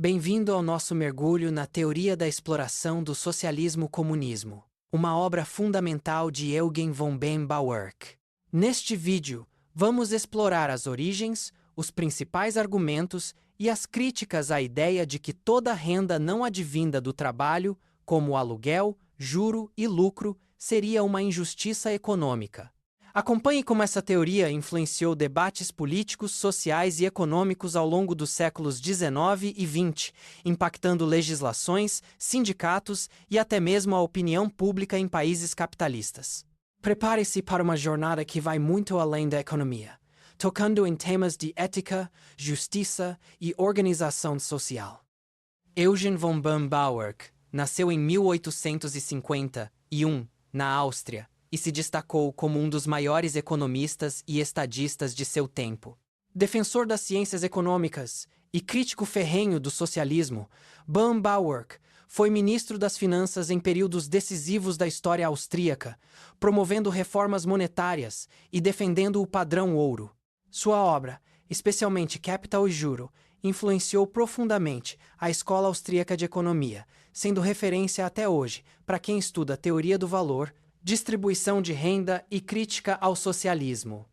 Bem-vindo ao nosso mergulho na teoria da exploração do socialismo-comunismo, uma obra fundamental de Eugen von Bem-Bawerk. Neste vídeo, vamos explorar as origens, os principais argumentos e as críticas à ideia de que toda renda não advinda do trabalho, como aluguel, juro e lucro, seria uma injustiça econômica. Acompanhe como essa teoria influenciou debates políticos, sociais e econômicos ao longo dos séculos XIX e XX, impactando legislações, sindicatos e até mesmo a opinião pública em países capitalistas. Prepare-se para uma jornada que vai muito além da economia, tocando em temas de ética, justiça e organização social. Eugen von Bem-Bawerk nasceu em 1851, na Áustria, e se destacou como um dos maiores economistas e estadistas de seu tempo. Defensor das ciências econômicas e crítico ferrenho do socialismo, Bem-Bawerk foi ministro das Finanças em períodos decisivos da história austríaca, promovendo reformas monetárias e defendendo o padrão ouro. Sua obra, especialmente Capital e Juro, influenciou profundamente a Escola Austríaca de Economia, sendo referência até hoje para quem estuda a teoria do valor, distribuição de renda e crítica ao socialismo.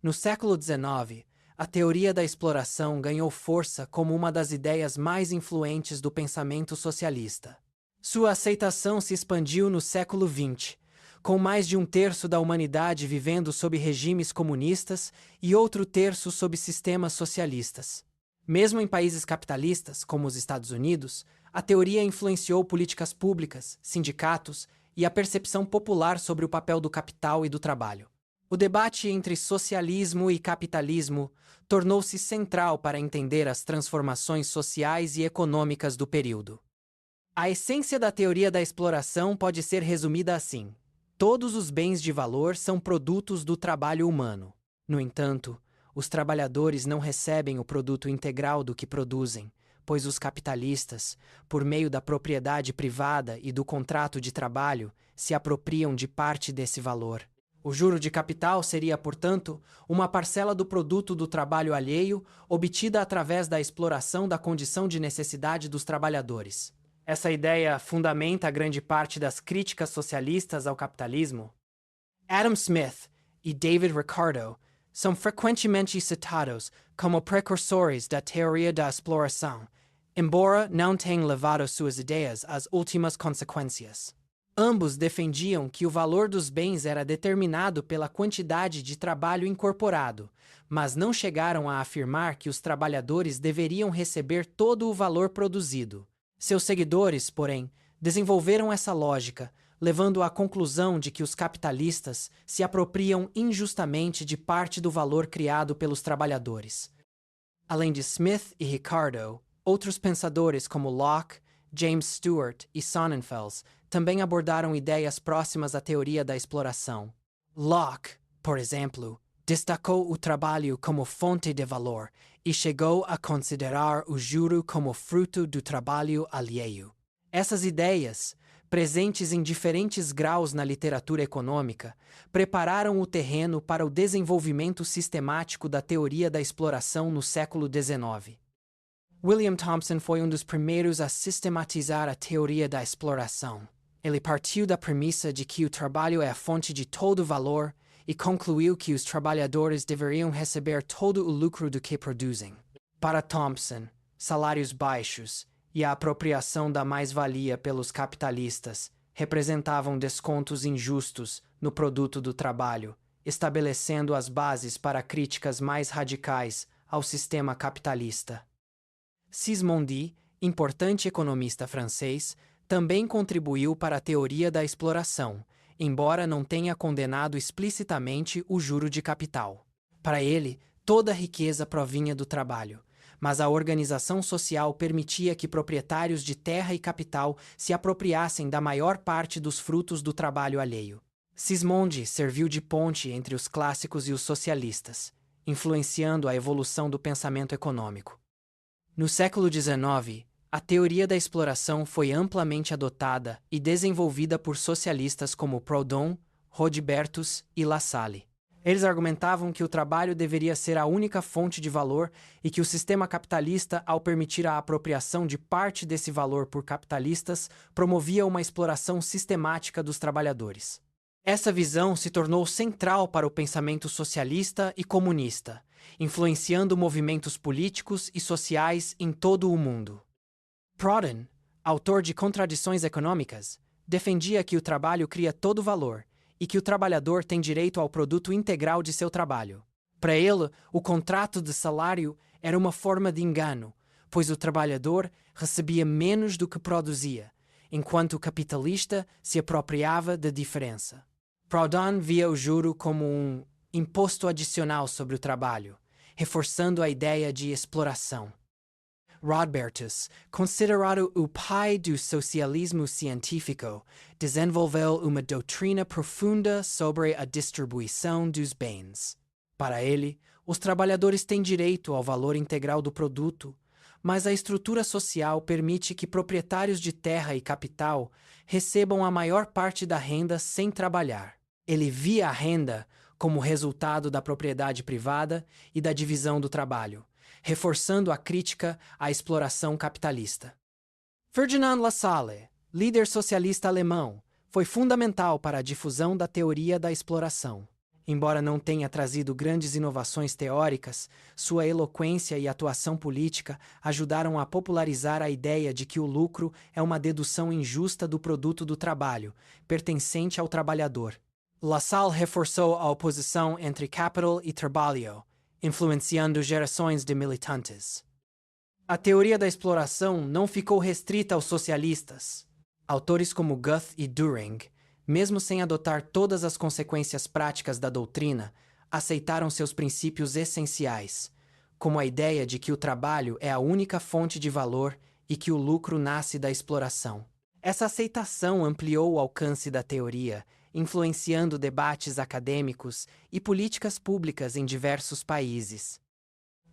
No século XIX, a teoria da exploração ganhou força como uma das ideias mais influentes do pensamento socialista. Sua aceitação se expandiu no século XX, com mais de um terço da humanidade vivendo sob regimes comunistas e outro terço sob sistemas socialistas. Mesmo em países capitalistas, como os Estados Unidos, a teoria influenciou políticas públicas, sindicatos e a percepção popular sobre o papel do capital e do trabalho. O debate entre socialismo e capitalismo tornou-se central para entender as transformações sociais e econômicas do período. A essência da teoria da exploração pode ser resumida assim: todos os bens de valor são produtos do trabalho humano. No entanto, os trabalhadores não recebem o produto integral do que produzem, pois os capitalistas, por meio da propriedade privada e do contrato de trabalho, se apropriam de parte desse valor. O juro de capital seria, portanto, uma parcela do produto do trabalho alheio obtida através da exploração da condição de necessidade dos trabalhadores. Essa ideia fundamenta grande parte das críticas socialistas ao capitalismo. Adam Smith e David Ricardo são frequentemente citados como precursores da teoria da exploração, embora não tenham levado suas ideias às últimas consequências. Ambos defendiam que o valor dos bens era determinado pela quantidade de trabalho incorporado, mas não chegaram a afirmar que os trabalhadores deveriam receber todo o valor produzido. Seus seguidores, porém, desenvolveram essa lógica, levando à conclusão de que os capitalistas se apropriam injustamente de parte do valor criado pelos trabalhadores. Além de Smith e Ricardo, outros pensadores como Locke, James Stewart e Sonnenfels também abordaram ideias próximas à teoria da exploração. Locke, por exemplo, destacou o trabalho como fonte de valor e chegou a considerar o juro como fruto do trabalho alheio. Essas ideias, presentes em diferentes graus na literatura econômica, prepararam o terreno para o desenvolvimento sistemático da teoria da exploração no século XIX. William Thompson foi um dos primeiros a sistematizar a teoria da exploração. Ele partiu da premissa de que o trabalho é a fonte de todo valor e concluiu que os trabalhadores deveriam receber todo o lucro do que produzem. Para Thompson, salários baixos e a apropriação da mais-valia pelos capitalistas representavam descontos injustos no produto do trabalho, estabelecendo as bases para críticas mais radicais ao sistema capitalista. Sismondi, importante economista francês, também contribuiu para a teoria da exploração, embora não tenha condenado explicitamente o juro de capital. Para ele, toda a riqueza provinha do trabalho, mas a organização social permitia que proprietários de terra e capital se apropriassem da maior parte dos frutos do trabalho alheio. Sismondi serviu de ponte entre os clássicos e os socialistas, influenciando a evolução do pensamento econômico. No século XIX, a teoria da exploração foi amplamente adotada e desenvolvida por socialistas como Proudhon, Rodbertus e Lassalle. Eles argumentavam que o trabalho deveria ser a única fonte de valor e que o sistema capitalista, ao permitir a apropriação de parte desse valor por capitalistas, promovia uma exploração sistemática dos trabalhadores. Essa visão se tornou central para o pensamento socialista e comunista, influenciando movimentos políticos e sociais em todo o mundo. Proudhon, autor de Contradições Econômicas, defendia que o trabalho cria todo o valor e que o trabalhador tem direito ao produto integral de seu trabalho. Para ele, o contrato de salário era uma forma de engano, pois o trabalhador recebia menos do que produzia, enquanto o capitalista se apropriava da diferença. Proudhon via o juro como um imposto adicional sobre o trabalho, reforçando a ideia de exploração. Rodbertus, considerado o pai do socialismo científico, desenvolveu uma doutrina profunda sobre a distribuição dos bens. Para ele, os trabalhadores têm direito ao valor integral do produto, mas a estrutura social permite que proprietários de terra e capital recebam a maior parte da renda sem trabalhar. Ele via a renda como resultado da propriedade privada e da divisão do trabalho, reforçando a crítica à exploração capitalista. Ferdinand Lassalle, líder socialista alemão, foi fundamental para a difusão da teoria da exploração. Embora não tenha trazido grandes inovações teóricas, sua eloquência e atuação política ajudaram a popularizar a ideia de que o lucro é uma dedução injusta do produto do trabalho, pertencente ao trabalhador. Lassalle reforçou a oposição entre capital e trabalho, influenciando gerações de militantes. A teoria da exploração não ficou restrita aos socialistas. Autores como Guth e Düring, mesmo sem adotar todas as consequências práticas da doutrina, aceitaram seus princípios essenciais, como a ideia de que o trabalho é a única fonte de valor e que o lucro nasce da exploração. Essa aceitação ampliou o alcance da teoria, influenciando debates acadêmicos e políticas públicas em diversos países.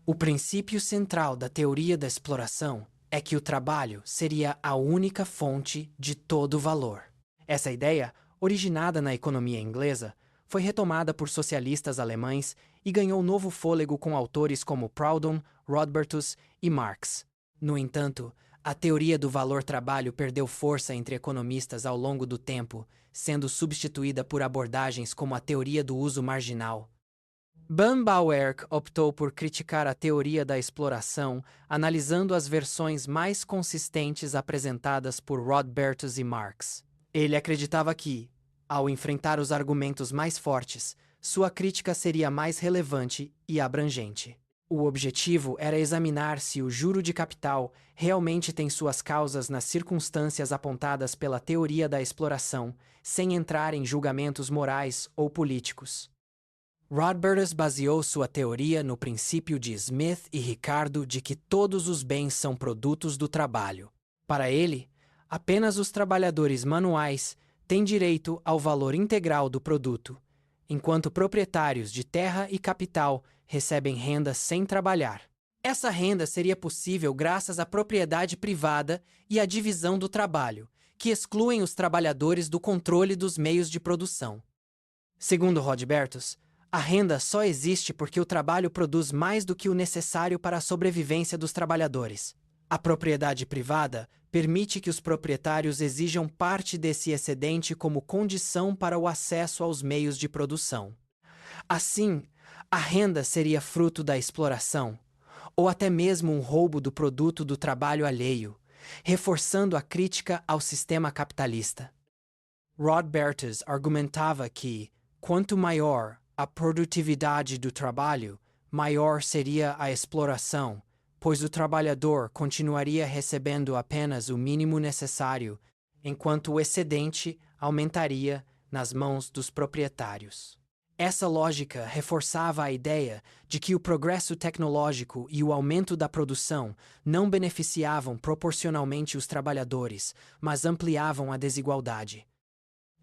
O princípio central da teoria da exploração é que o trabalho seria a única fonte de todo valor. Essa ideia, originada na economia inglesa, foi retomada por socialistas alemães e ganhou novo fôlego com autores como Proudhon, Rodbertus e Marx. No entanto, a teoria do valor-trabalho perdeu força entre economistas ao longo do tempo, sendo substituída por abordagens como a teoria do uso marginal. Baumgartner optou por criticar a teoria da exploração, analisando as versões mais consistentes apresentadas por Rodbertus e Marx. Ele acreditava que, ao enfrentar os argumentos mais fortes, sua crítica seria mais relevante e abrangente. O objetivo era examinar se o juro de capital realmente tem suas causas nas circunstâncias apontadas pela teoria da exploração, sem entrar em julgamentos morais ou políticos. Rodbertus baseou sua teoria no princípio de Smith e Ricardo de que todos os bens são produtos do trabalho. Para ele, apenas os trabalhadores manuais têm direito ao valor integral do produto, enquanto proprietários de terra e capital recebem renda sem trabalhar. Essa renda seria possível graças à propriedade privada e à divisão do trabalho, que excluem os trabalhadores do controle dos meios de produção. Segundo Rodbertus, a renda só existe porque o trabalho produz mais do que o necessário para a sobrevivência dos trabalhadores. A propriedade privada permite que os proprietários exijam parte desse excedente como condição para o acesso aos meios de produção. Assim, a renda seria fruto da exploração, ou até mesmo um roubo do produto do trabalho alheio, reforçando a crítica ao sistema capitalista. Rodbertus argumentava que, quanto maior a produtividade do trabalho, maior seria a exploração, pois o trabalhador continuaria recebendo apenas o mínimo necessário, enquanto o excedente aumentaria nas mãos dos proprietários. Essa lógica reforçava a ideia de que o progresso tecnológico e o aumento da produção não beneficiavam proporcionalmente os trabalhadores, mas ampliavam a desigualdade.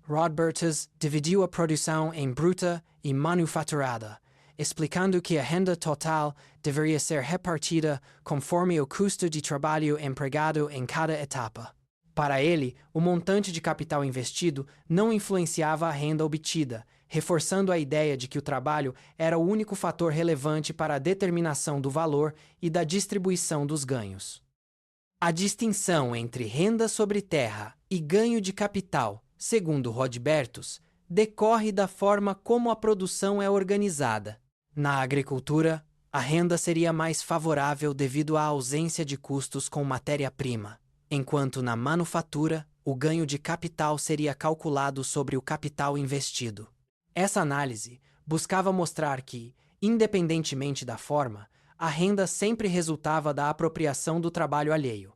Rodbertus dividiu a produção em bruta e manufaturada, explicando que a renda total deveria ser repartida conforme o custo de trabalho empregado em cada etapa. Para ele, o montante de capital investido não influenciava a renda obtida, reforçando a ideia de que o trabalho era o único fator relevante para a determinação do valor e da distribuição dos ganhos. A distinção entre renda sobre terra e ganho de capital, segundo Rodbertus, decorre da forma como a produção é organizada. Na agricultura, a renda seria mais favorável devido à ausência de custos com matéria-prima, enquanto na manufatura, o ganho de capital seria calculado sobre o capital investido. Essa análise buscava mostrar que, independentemente da forma, a renda sempre resultava da apropriação do trabalho alheio.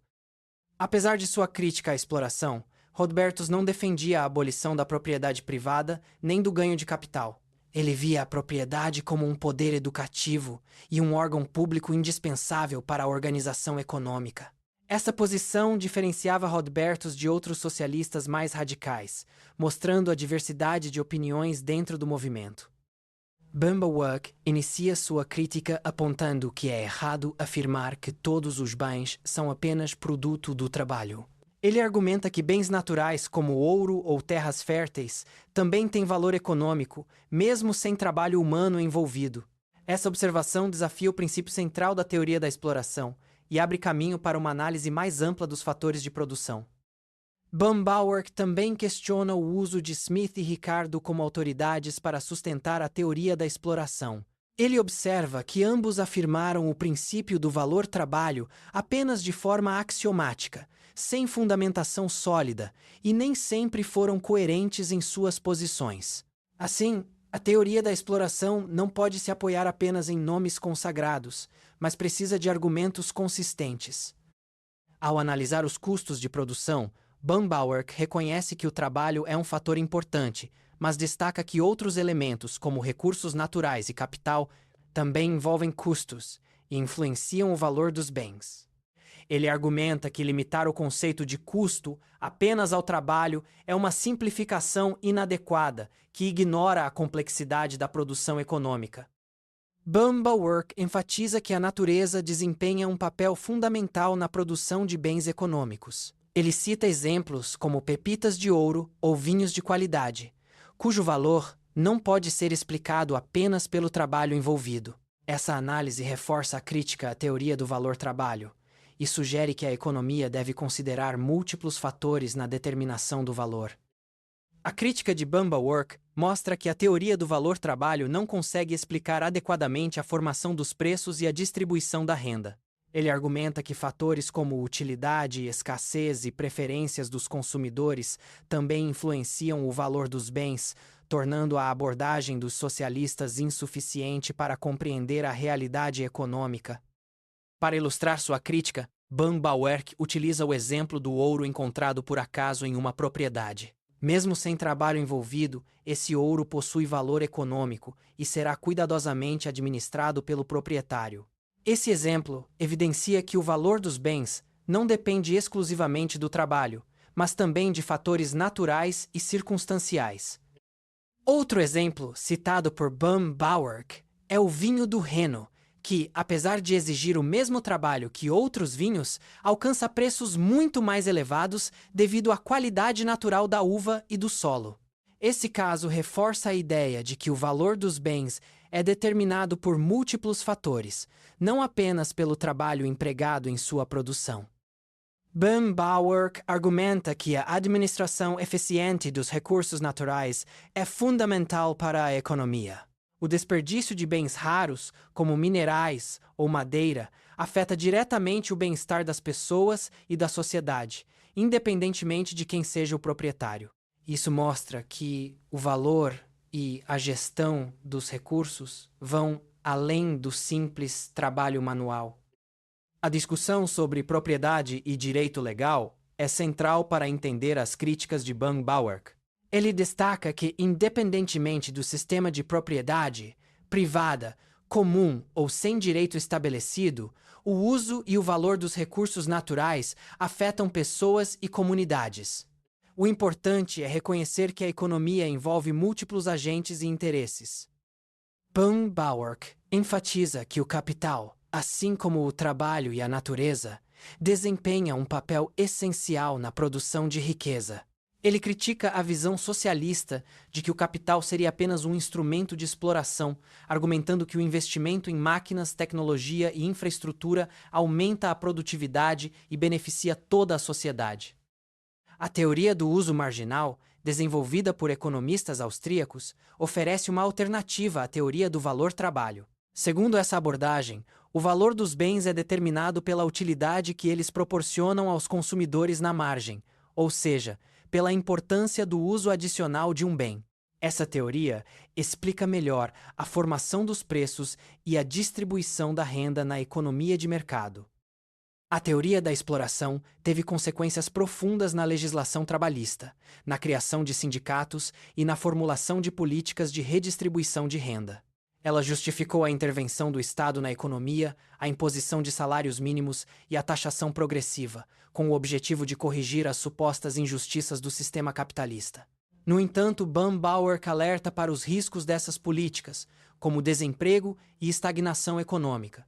Apesar de sua crítica à exploração, Rodbertus não defendia a abolição da propriedade privada nem do ganho de capital. Ele via a propriedade como um poder educativo e um órgão público indispensável para a organização econômica. Essa posição diferenciava Rodbertus de outros socialistas mais radicais, mostrando a diversidade de opiniões dentro do movimento. Bumbleworth inicia sua crítica apontando que é errado afirmar que todos os bens são apenas produto do trabalho. Ele argumenta que bens naturais como ouro ou terras férteis também têm valor econômico, mesmo sem trabalho humano envolvido. Essa observação desafia o princípio central da teoria da exploração e abre caminho para uma análise mais ampla dos fatores de produção. Bumbleworth também questiona o uso de Smith e Ricardo como autoridades para sustentar a teoria da exploração. Ele observa que ambos afirmaram o princípio do valor-trabalho apenas de forma axiomática, sem fundamentação sólida, e nem sempre foram coerentes em suas posições. Assim, a teoria da exploração não pode se apoiar apenas em nomes consagrados, mas precisa de argumentos consistentes. Ao analisar os custos de produção, Bumbleworth reconhece que o trabalho é um fator importante, mas destaca que outros elementos, como recursos naturais e capital, também envolvem custos e influenciam o valor dos bens. Ele argumenta que limitar o conceito de custo apenas ao trabalho é uma simplificação inadequada que ignora a complexidade da produção econômica. Bumbleworth enfatiza que a natureza desempenha um papel fundamental na produção de bens econômicos. Ele cita exemplos como pepitas de ouro ou vinhos de qualidade, cujo valor não pode ser explicado apenas pelo trabalho envolvido. Essa análise reforça a crítica à teoria do valor-trabalho e sugere que a economia deve considerar múltiplos fatores na determinação do valor. A crítica de Bumbleworth mostra que a teoria do valor-trabalho não consegue explicar adequadamente a formação dos preços e a distribuição da renda. Ele argumenta que fatores como utilidade, escassez e preferências dos consumidores também influenciam o valor dos bens, tornando a abordagem dos socialistas insuficiente para compreender a realidade econômica. Para ilustrar sua crítica, Bumbleworth utiliza o exemplo do ouro encontrado por acaso em uma propriedade. Mesmo sem trabalho envolvido, esse ouro possui valor econômico e será cuidadosamente administrado pelo proprietário. Esse exemplo evidencia que o valor dos bens não depende exclusivamente do trabalho, mas também de fatores naturais e circunstanciais. Outro exemplo citado por Bumbleworth é o vinho do Reno, que, apesar de exigir o mesmo trabalho que outros vinhos, alcança preços muito mais elevados devido à qualidade natural da uva e do solo. Esse caso reforça a ideia de que o valor dos bens é determinado por múltiplos fatores, não apenas pelo trabalho empregado em sua produção. Bumbleworth argumenta que a administração eficiente dos recursos naturais é fundamental para a economia. O desperdício de bens raros, como minerais ou madeira, afeta diretamente o bem-estar das pessoas e da sociedade, independentemente de quem seja o proprietário. Isso mostra que o valor e a gestão dos recursos vão além do simples trabalho manual. A discussão sobre propriedade e direito legal é central para entender as críticas de Bumbleworth. Ele destaca que, independentemente do sistema de propriedade, privada, comum ou sem direito estabelecido, o uso e o valor dos recursos naturais afetam pessoas e comunidades. O importante é reconhecer que a economia envolve múltiplos agentes e interesses. Bumbleworth enfatiza que o capital, assim como o trabalho e a natureza, desempenha um papel essencial na produção de riqueza. Ele critica a visão socialista de que o capital seria apenas um instrumento de exploração, argumentando que o investimento em máquinas, tecnologia e infraestrutura aumenta a produtividade e beneficia toda a sociedade. A teoria do uso marginal, desenvolvida por economistas austríacos, oferece uma alternativa à teoria do valor-trabalho. Segundo essa abordagem, o valor dos bens é determinado pela utilidade que eles proporcionam aos consumidores na margem, ou seja, pela importância do uso adicional de um bem. Essa teoria explica melhor a formação dos preços e a distribuição da renda na economia de mercado. A teoria da exploração teve consequências profundas na legislação trabalhista, na criação de sindicatos e na formulação de políticas de redistribuição de renda. Ela justificou a intervenção do Estado na economia, a imposição de salários mínimos e a taxação progressiva, com o objetivo de corrigir as supostas injustiças do sistema capitalista. No entanto, Bauer alerta para os riscos dessas políticas, como desemprego e estagnação econômica.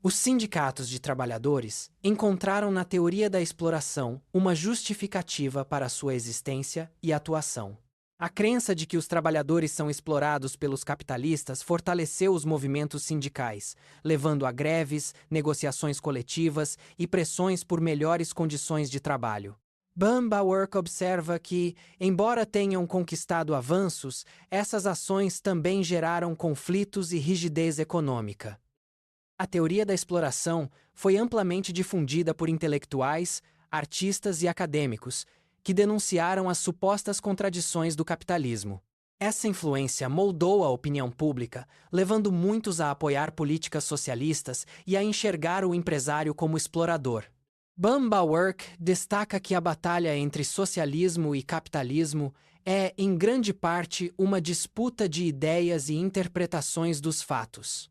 Os sindicatos de trabalhadores encontraram na teoria da exploração uma justificativa para sua existência e atuação. A crença de que os trabalhadores são explorados pelos capitalistas fortaleceu os movimentos sindicais, levando a greves, negociações coletivas e pressões por melhores condições de trabalho. Bauer observa que, embora tenham conquistado avanços, essas ações também geraram conflitos e rigidez econômica. A teoria da exploração foi amplamente difundida por intelectuais, artistas e acadêmicos, que denunciaram as supostas contradições do capitalismo. Essa influência moldou a opinião pública, levando muitos a apoiar políticas socialistas e a enxergar o empresário como explorador. Bauer destaca que a batalha entre socialismo e capitalismo é, em grande parte, uma disputa de ideias e interpretações dos fatos.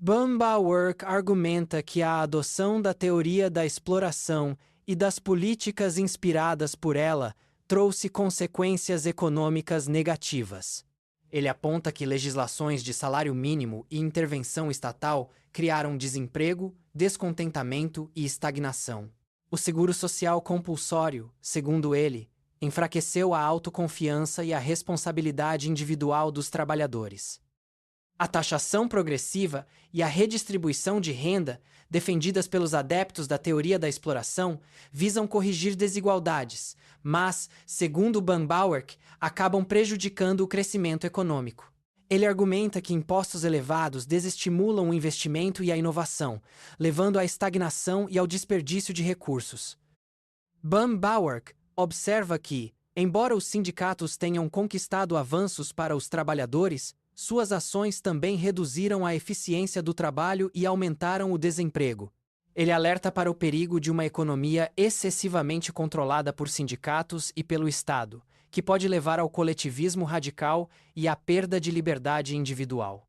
Bauer argumenta que a adoção da teoria da exploração e das políticas inspiradas por ela trouxe consequências econômicas negativas. Ele aponta que legislações de salário mínimo e intervenção estatal criaram desemprego, descontentamento e estagnação. O seguro social compulsório, segundo ele, enfraqueceu a autoconfiança e a responsabilidade individual dos trabalhadores. A taxação progressiva e a redistribuição de renda, defendidas pelos adeptos da teoria da exploração, visam corrigir desigualdades, mas, segundo Bauer, acabam prejudicando o crescimento econômico. Ele argumenta que impostos elevados desestimulam o investimento e a inovação, levando à estagnação e ao desperdício de recursos. Bauer observa que, embora os sindicatos tenham conquistado avanços para os trabalhadores, suas ações também reduziram a eficiência do trabalho e aumentaram o desemprego. Ele alerta para o perigo de uma economia excessivamente controlada por sindicatos e pelo Estado, que pode levar ao coletivismo radical e à perda de liberdade individual.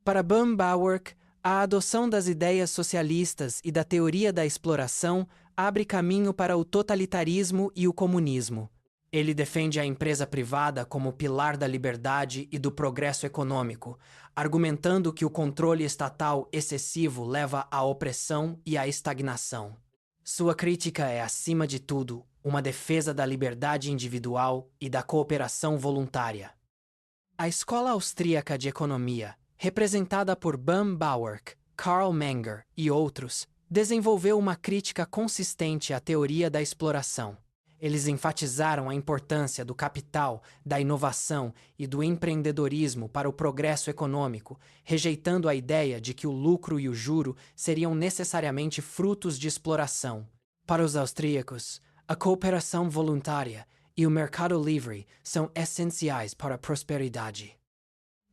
Para Bauer, a adoção das ideias socialistas e da teoria da exploração abre caminho para o totalitarismo e o comunismo. Ele defende a empresa privada como pilar da liberdade e do progresso econômico, argumentando que o controle estatal excessivo leva à opressão e à estagnação. Sua crítica é, acima de tudo, uma defesa da liberdade individual e da cooperação voluntária. A Escola Austríaca de Economia, representada por Bauer, Karl Menger e outros, desenvolveu uma crítica consistente à teoria da exploração. Eles enfatizaram a importância do capital, da inovação e do empreendedorismo para o progresso econômico, rejeitando a ideia de que o lucro e o juro seriam necessariamente frutos de exploração. Para os austríacos, a cooperação voluntária e o mercado livre são essenciais para a prosperidade.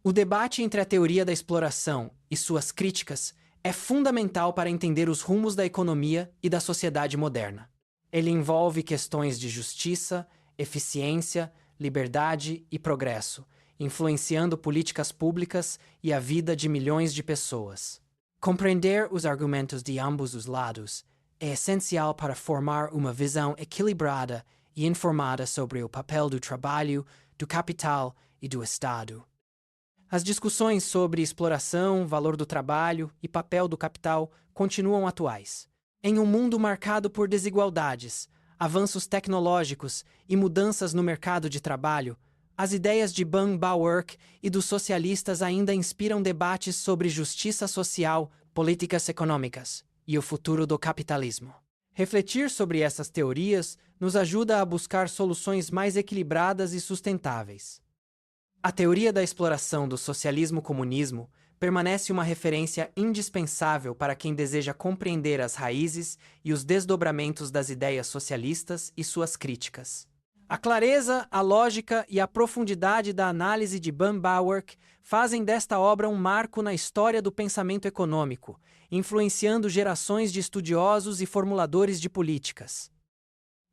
O debate entre a teoria da exploração e suas críticas é fundamental para entender os rumos da economia e da sociedade moderna. Ele envolve questões de justiça, eficiência, liberdade e progresso, influenciando políticas públicas e a vida de milhões de pessoas. Compreender os argumentos de ambos os lados é essencial para formar uma visão equilibrada e informada sobre o papel do trabalho, do capital e do Estado. As discussões sobre exploração, valor do trabalho e papel do capital continuam atuais. Em um mundo marcado por desigualdades, avanços tecnológicos e mudanças no mercado de trabalho, as ideias de Ban Bawerk e dos socialistas ainda inspiram debates sobre justiça social, políticas econômicas e o futuro do capitalismo. Refletir sobre essas teorias nos ajuda a buscar soluções mais equilibradas e sustentáveis. A teoria da exploração do socialismo-comunismo permanece uma referência indispensável para quem deseja compreender as raízes e os desdobramentos das ideias socialistas e suas críticas. A clareza, a lógica e a profundidade da análise de Ban Bawerk fazem desta obra um marco na história do pensamento econômico, influenciando gerações de estudiosos e formuladores de políticas.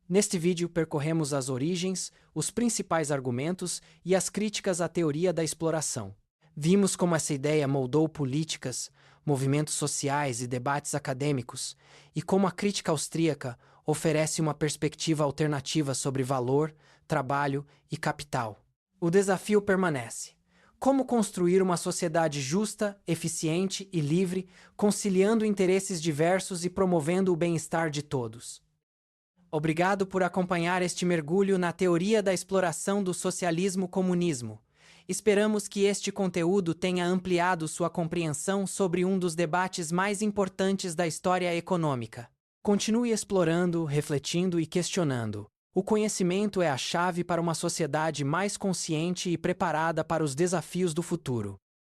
Neste vídeo percorremos as origens, os principais argumentos e as críticas à teoria da exploração. Vimos como essa ideia moldou políticas, movimentos sociais e debates acadêmicos, e como a crítica austríaca oferece uma perspectiva alternativa sobre valor, trabalho e capital. O desafio permanece: como construir uma sociedade justa, eficiente e livre, conciliando interesses diversos e promovendo o bem-estar de todos? Obrigado por acompanhar este mergulho na teoria da exploração do socialismo-comunismo. Esperamos que este conteúdo tenha ampliado sua compreensão sobre um dos debates mais importantes da história econômica. Continue explorando, refletindo e questionando. O conhecimento é a chave para uma sociedade mais consciente e preparada para os desafios do futuro.